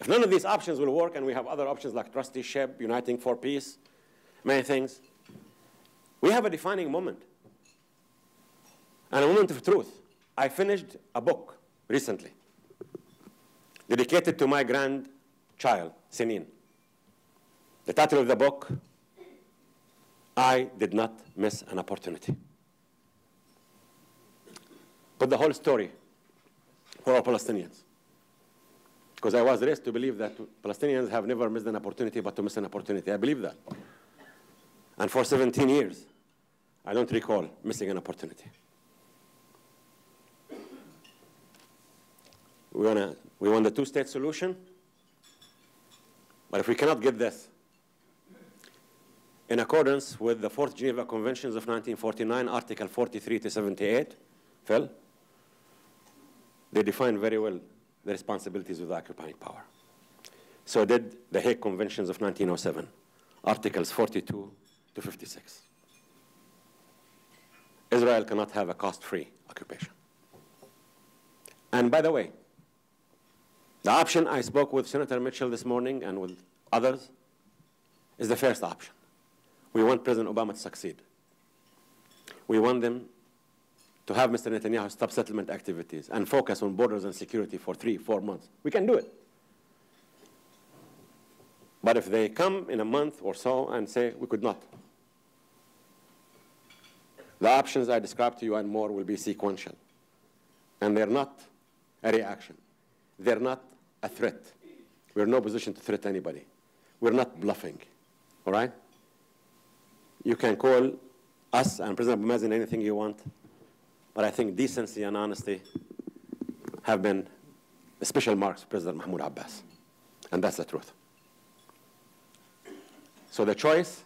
If none of these options will work, and we have other options like trusteeship, uniting for peace, many things, we have a defining moment and a moment of truth. I finished a book recently dedicated to my grandchild, Sinin. The title of the book, I Did Not Miss an Opportunity. Put the whole story for all Palestinians. Because I was raised to believe that Palestinians have never missed an opportunity but to miss an opportunity. I believe that. And for 17 years, I don't recall missing an opportunity. We want the two-state solution, but if we cannot get this, in accordance with the Fourth Geneva Conventions of 1949, Article 43 to 78, Phil, they define very well the responsibilities of the occupying power. So did the Hague Conventions of 1907, Articles 42 to 56. Israel cannot have a cost-free occupation. And by the way, the option I spoke with Senator Mitchell this morning and with others is the first option. We want President Obama to succeed. We want them to have Mr. Netanyahu stop settlement activities and focus on borders and security for 3-4 months. We can do it. But if they come in a month or so and say we could not, the options I described to you and more will be sequential. And they're not a reaction. They're not a threat. We're in no position to threat anybody. We're not bluffing, all right? You can call us and President Mazen anything you want, but I think decency and honesty have been the special marks of President Mahmoud Abbas, and that's the truth. So the choice,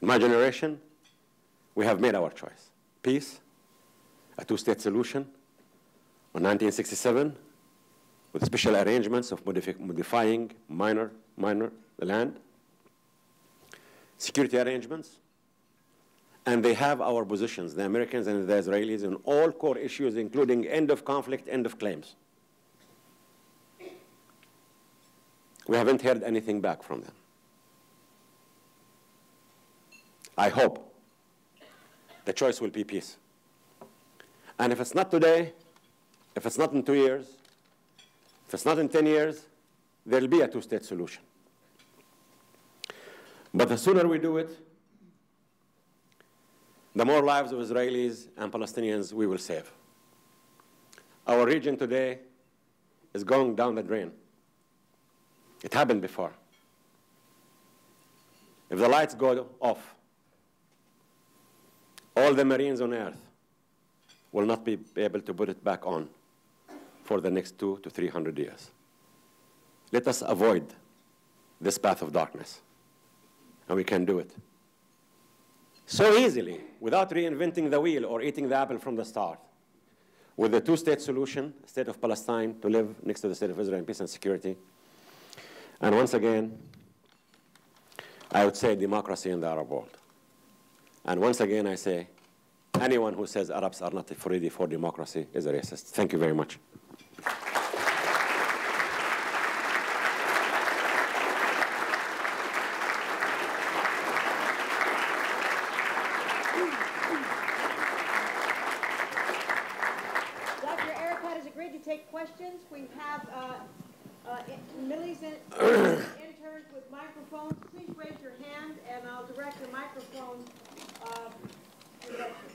in my generation, we have made our choice. Peace, a two-state solution, in 1967, with special arrangements of modifying minor the land, security arrangements, and they have our positions, the Americans and the Israelis, on all core issues, including end of conflict, end of claims. We haven't heard anything back from them. I hope the choice will be peace. And if it's not today, if it's not in 2 years, if it's not in 10 years, there'll be a two-state solution. But the sooner we do it, the more lives of Israelis and Palestinians we will save. Our region today is going down the drain. It happened before. If the lights go off, all the Marines on earth will not be able to put it back on for the next 200 to 300 years. Let us avoid this path of darkness, and we can do it so easily, without reinventing the wheel or eating the apple from the start, with the two-state solution, state of Palestine to live next to the state of Israel in peace and security. And once again, I would say democracy in the Arab world. And once again, I say, anyone who says Arabs are not ready for democracy is a racist. Thank you very much. Questions. We have Millie's interns with microphones. Please raise your hand, and I'll direct the microphone direction.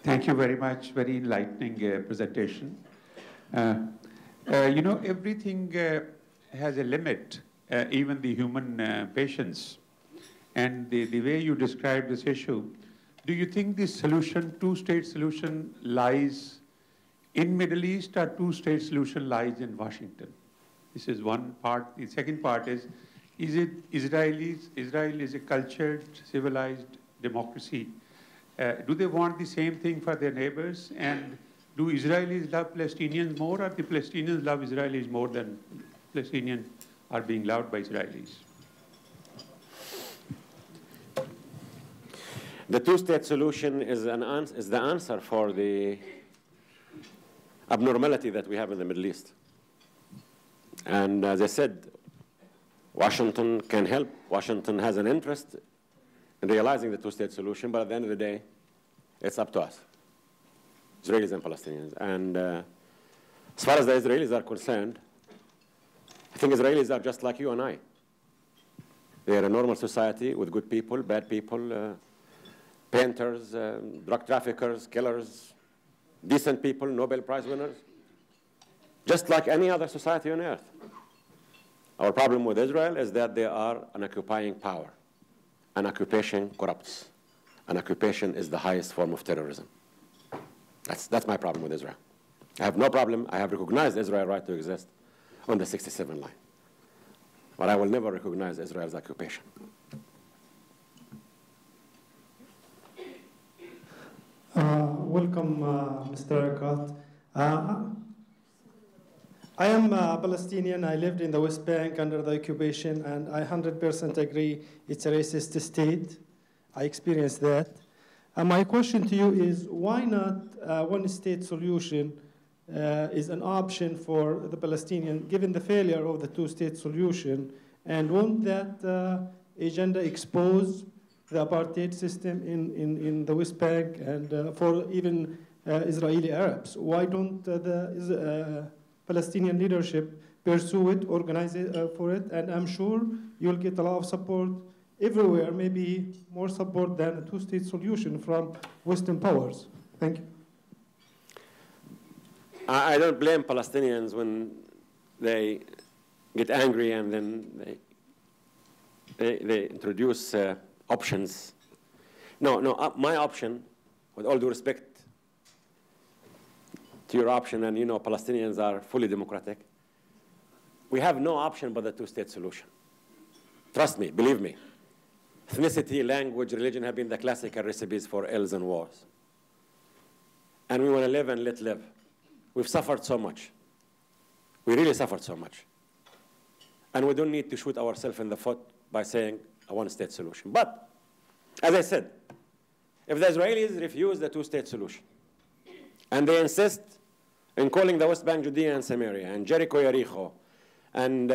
Thank you very much. Very enlightening presentation. You know, everything has a limit, even the human patience. And the way you describe this issue, do you think the solution, two-state solution, lies in Middle East, or two-state solution lies in Washington? This is one part. The second part is it Israel is a cultured, civilized democracy. Do they want the same thing for their neighbors? And do Israelis love Palestinians more, or the Palestinians love Israelis more than Palestinians are being loved by Israelis? The two-state solution is the answer for the abnormality that we have in the Middle East. And as I said, Washington can help. Washington has an interest in realizing the two-state solution, but at the end of the day, it's up to us, Israelis and Palestinians. And as far as the Israelis are concerned, I think Israelis are just like you and I. They are a normal society with good people, bad people, painters, drug traffickers, killers, decent people, Nobel Prize winners, just like any other society on earth. Our problem with Israel is that they are an occupying power. An occupation corrupts. An occupation is the highest form of terrorism. That's my problem with Israel. I have no problem. I have recognized Israel's right to exist on the 67 line. But I will never recognize Israel's occupation. Welcome, Mr. Erekat. I am a Palestinian. I lived in the West Bank under the occupation, and I 100% agree it's a racist state. I experienced that. My question to you is, why not one-state solution is an option for the Palestinian, given the failure of the two-state solution? And won't that agenda expose the apartheid system in the West Bank and for even Israeli Arabs? Why don't the Palestinian leadership pursue it, organize it for it? And I'm sure you'll get a lot of support everywhere, maybe more support than a two-state solution from Western powers. Thank you. I don't blame Palestinians when they get angry and then they introduce options. No, my option, with all due respect to your option, and you know Palestinians are fully democratic, we have no option but the two-state solution. Trust me, believe me. Ethnicity, language, religion have been the classical recipes for ills and wars. And we want to live and let live. We've suffered so much. We really suffered so much. And we don't need to shoot ourselves in the foot by saying a one-state solution. But, as I said, if the Israelis refuse the two-state solution, and they insist in calling the West Bank Judea and Samaria, and Jericho, Yericho, and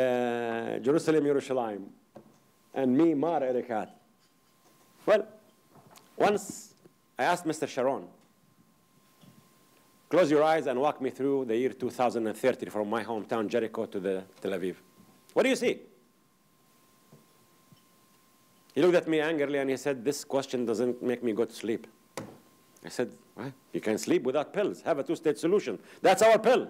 Jerusalem, Yerushalayim, and me, Mar Erekat. Well, once I asked Mr. Sharon, close your eyes and walk me through the year 2030 from my hometown, Jericho, to the Tel Aviv. What do you see? He looked at me angrily and he said, this question doesn't make me go to sleep. I said, well, you can sleep without pills. Have a two-state solution. That's our pill.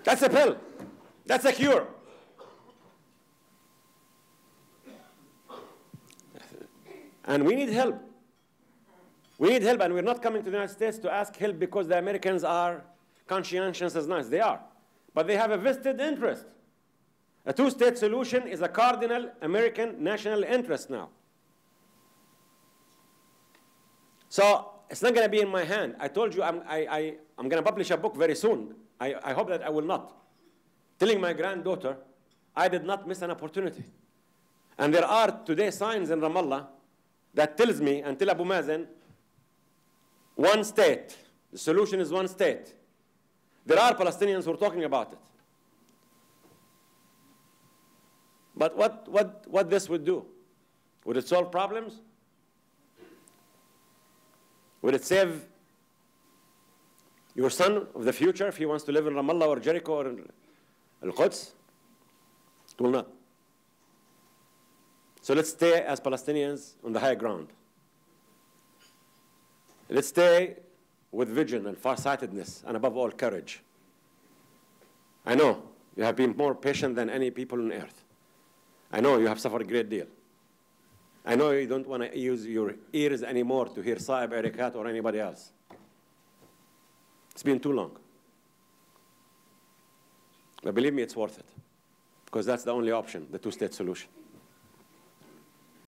That's a pill. That's a cure. And we need help. We need help, and we're not coming to the United States to ask help because the Americans are conscientious as nice. They are. But they have a vested interest. A two-state solution is a cardinal American national interest now. So it's not going to be in my hand. I told you I'm going to publish a book very soon. I hope that I will not. Telling my granddaughter, I did not miss an opportunity. And there are today signs in Ramallah that tells me, until Abu Mazen, one state. The solution is one state. There are Palestinians who are talking about it. But what this would do? Would it solve problems? Would it save your son of the future if he wants to live in Ramallah or Jericho or in Al-Quds? It will not. So let's stay as Palestinians on the high ground. Let's stay with vision and farsightedness and above all courage. I know you have been more patient than any people on earth. I know you have suffered a great deal. I know you don't want to use your ears anymore to hear Saib, Erekat, or anybody else. It's been too long. But believe me, it's worth it. Because that's the only option, the two-state solution.